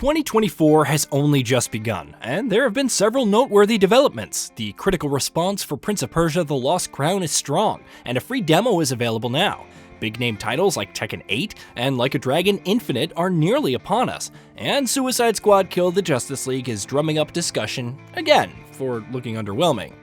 2024 has only just begun, and there have been several noteworthy developments. The critical response for Prince of Persia: The Lost Crown is strong, and a free demo is available now. Big-name titles like Tekken 8 and Like a Dragon Infinite are nearly upon us, and Suicide Squad Kill the Justice League is drumming up discussion, again, for looking underwhelming.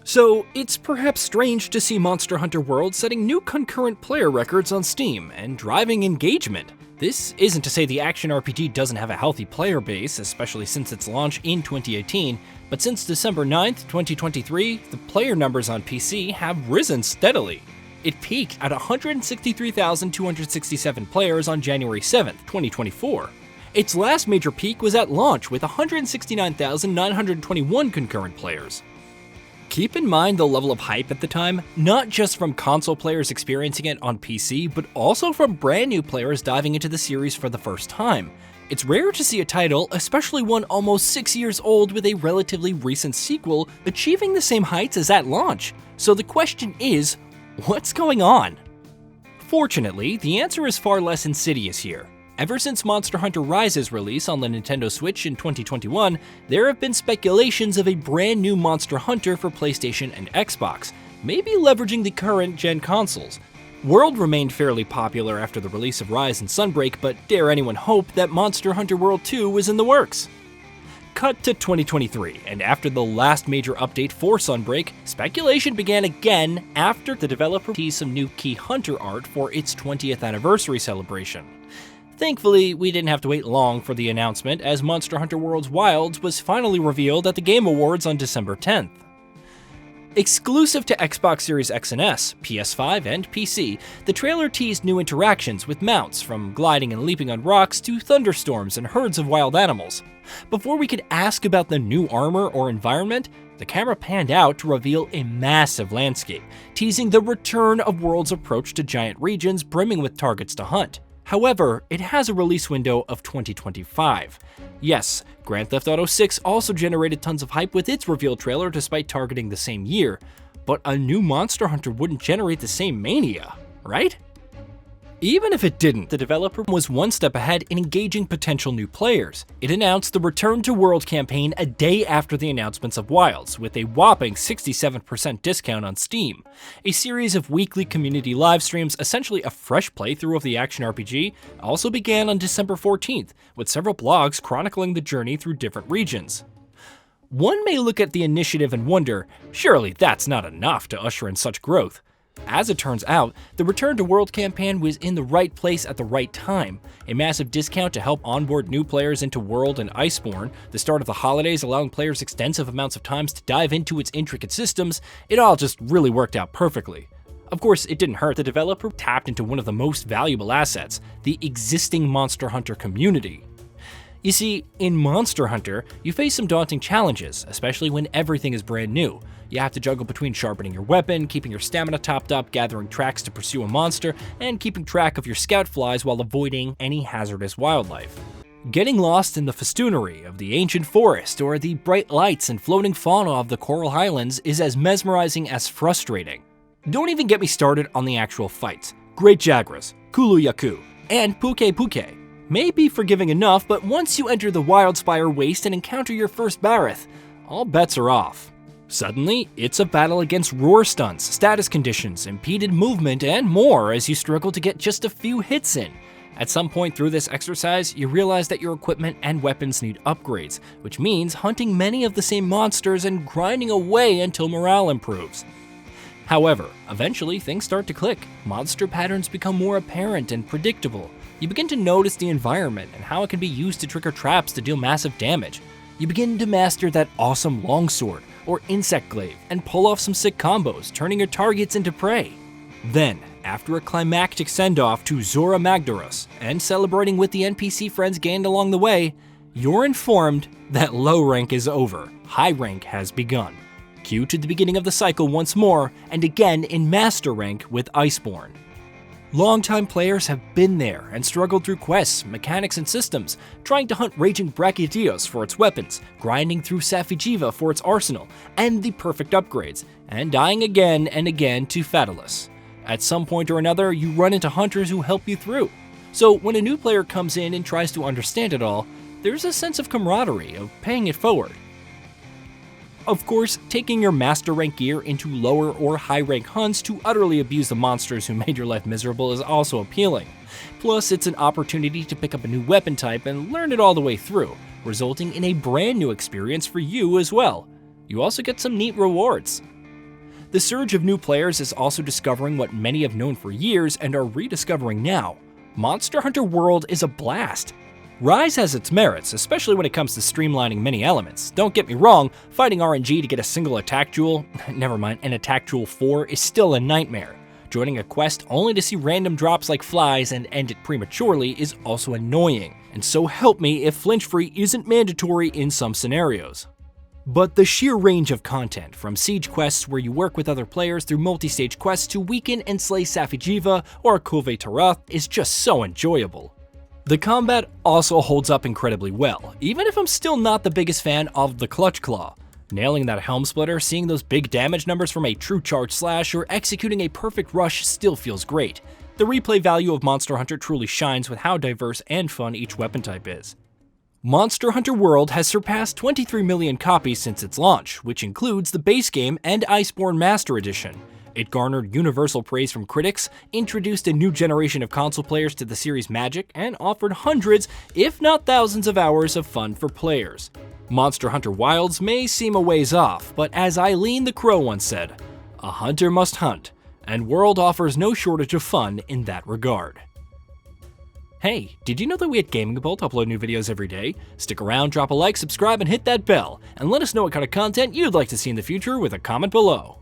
So, it's perhaps strange to see Monster Hunter World setting new concurrent player records on Steam and driving engagement. This isn't to say the action RPG doesn't have a healthy player base, especially since its launch in 2018, but since December 9th, 2023, the player numbers on PC have risen steadily. It peaked at 163,267 players on January 7th, 2024. Its last major peak was at launch with 169,921 concurrent players. Keep in mind the level of hype at the time, not just from console players experiencing it on PC, but also from brand new players diving into the series for the first time. It's rare to see a title, especially one almost 6 years old with a relatively recent sequel, achieving the same heights as at launch. So the question is, what's going on? Fortunately, the answer is far less insidious here. Ever since Monster Hunter Rise's release on the Nintendo Switch in 2021, there have been speculations of a brand new Monster Hunter for PlayStation and Xbox, maybe leveraging the current gen consoles. World remained fairly popular after the release of Rise and Sunbreak, but dare anyone hope that Monster Hunter World 2 was in the works? Cut to 2023, and after the last major update for Sunbreak, speculation began again after the developer teased some new key hunter art for its 20th anniversary celebration. Thankfully, we didn't have to wait long for the announcement, as Monster Hunter World's Wilds was finally revealed at the Game Awards on December 10th. Exclusive to Xbox Series X and S, PS5, and PC, the trailer teased new interactions with mounts, from gliding and leaping on rocks to thunderstorms and herds of wild animals. Before we could ask about the new armor or environment, the camera panned out to reveal a massive landscape, teasing the return of World's approach to giant regions brimming with targets to hunt. However, it has a release window of 2025. Yes, Grand Theft Auto 6 also generated tons of hype with its reveal trailer despite targeting the same year, but a new Monster Hunter wouldn't generate the same mania, right? Even if it didn't, the developer was one step ahead in engaging potential new players. It announced the Return to World campaign a day after the announcements of Wilds, with a whopping 67% discount on Steam. A series of weekly community live streams, essentially a fresh playthrough of the action RPG, also began on December 14th, with several blogs chronicling the journey through different regions. One may look at the initiative and wonder, surely that's not enough to usher in such growth. As it turns out, the Return to World campaign was in the right place at the right time. A massive discount to help onboard new players into World and Iceborne, the start of the holidays allowing players extensive amounts of time to dive into its intricate systems, it all just really worked out perfectly. Of course, it didn't hurt. The developer tapped into one of the most valuable assets, the existing Monster Hunter community. You see, in Monster Hunter, you face some daunting challenges, especially when everything is brand new. You have to juggle between sharpening your weapon, keeping your stamina topped up, gathering tracks to pursue a monster, and keeping track of your scout flies while avoiding any hazardous wildlife. Getting lost in the festoonery of the ancient forest or the bright lights and floating fauna of the Coral Highlands is as mesmerizing as frustrating. Don't even get me started on the actual fights. Great Jagras, Kulu Yaku, and Puke Puke may be forgiving enough, but once you enter the Wildspire Waste and encounter your first Barith, all bets are off. Suddenly, it's a battle against roar stunts, status conditions, impeded movement, and more as you struggle to get just a few hits in. At some point through this exercise, you realize that your equipment and weapons need upgrades, which means hunting many of the same monsters and grinding away until morale improves. However, eventually things start to click. Monster patterns become more apparent and predictable. You begin to notice the environment and how it can be used to trigger traps to deal massive damage. You begin to master that awesome longsword or insect glaive and pull off some sick combos, turning your targets into prey. Then, after a climactic send-off to Zora Magdaros and celebrating with the NPC friends gained along the way, you're informed that low rank is over, high rank has begun. Cue to the beginning of the cycle once more, and again in master rank with Iceborne. Longtime players have been there and struggled through quests, mechanics, and systems, trying to hunt Raging Brachydios for its weapons, grinding through Safi'jiiva for its arsenal, and the perfect upgrades, and dying again and again to Fatalis. At some point or another, you run into hunters who help you through. So when a new player comes in and tries to understand it all, there's a sense of camaraderie, of paying it forward. Of course, taking your master rank gear into lower or high rank hunts to utterly abuse the monsters who made your life miserable is also appealing. Plus, it's an opportunity to pick up a new weapon type and learn it all the way through, resulting in a brand new experience for you as well. You also get some neat rewards. The surge of new players is also discovering what many have known for years and are rediscovering now. Monster Hunter World is a blast. Rise has its merits, especially when it comes to streamlining many elements. Don't get me wrong, fighting RNG to get a single attack jewel, never mind, an attack jewel 4 is still a nightmare. Joining a quest only to see random drops like flies and end it prematurely is also annoying, and so help me if flinch free isn't mandatory in some scenarios. But the sheer range of content, from siege quests where you work with other players through multi-stage quests to weaken and slay Safi'jiiva or Kulve Taroth, is just so enjoyable. The combat also holds up incredibly well, even if I'm still not the biggest fan of the Clutch Claw. Nailing that helm splitter, seeing those big damage numbers from a true charge slash, or executing a perfect rush still feels great. The replay value of Monster Hunter truly shines with how diverse and fun each weapon type is. Monster Hunter World has surpassed 23 million copies since its launch, which includes the base game and Iceborne Master Edition. It garnered universal praise from critics, introduced a new generation of console players to the series' magic, and offered hundreds, if not thousands of hours of fun for players. Monster Hunter Wilds may seem a ways off, but as Eileen the Crow once said, "A hunter must hunt," and World offers no shortage of fun in that regard. Hey, did you know that we at GamingBolt upload new videos every day? Stick around, drop a like, subscribe, and hit that bell, and let us know what kind of content you'd like to see in the future with a comment below.